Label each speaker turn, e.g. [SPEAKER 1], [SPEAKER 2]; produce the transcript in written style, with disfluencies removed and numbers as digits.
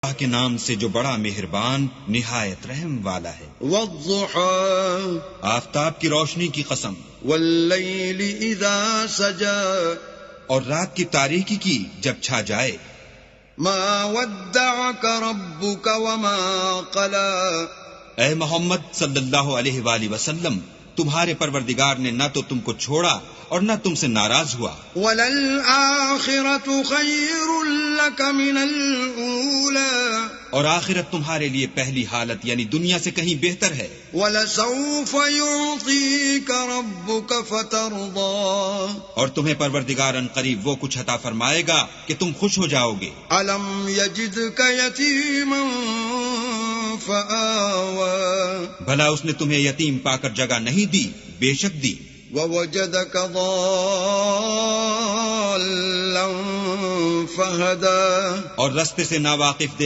[SPEAKER 1] اللہ کے نام سے جو بڑا مہربان نہایت رحم والا ہے۔
[SPEAKER 2] والضحى
[SPEAKER 1] آفتاب کی روشنی کی قسم،
[SPEAKER 2] واللیل اذا سجى
[SPEAKER 1] اور رات کی تاریکی کی جب چھا جائے۔
[SPEAKER 2] ما ودعك ربك وما قلى
[SPEAKER 1] اے محمد صلی اللہ علیہ وآلہ وسلم، تمہارے پروردگار نے نہ تو تم کو چھوڑا اور نہ تم سے ناراض ہوا۔
[SPEAKER 2] وَلَلْآخِرَةُ خَيْرٌ لَكَ مِنَ الْأُولَى
[SPEAKER 1] اور آخرت تمہارے لیے پہلی حالت یعنی دنیا سے کہیں بہتر ہے۔
[SPEAKER 2] وَلَسَوْفَ يُعْطِيكَ رَبُّكَ فَتَرْضَى
[SPEAKER 1] اور تمہیں پروردگار ان قریب وہ کچھ عطا فرمائے گا کہ تم خوش ہو جاؤ گے۔
[SPEAKER 2] أَلَمْ يَجِدْكَ يَتِيمًا فَآوَى
[SPEAKER 1] بھلا اس نے تمہیں یتیم پا کر جگہ نہیں دی؟ بے شک دی۔
[SPEAKER 2] وَوَجَدَكَ ضَالًّا فَهَدَى
[SPEAKER 1] اور رستے سے ناواقف دیکھ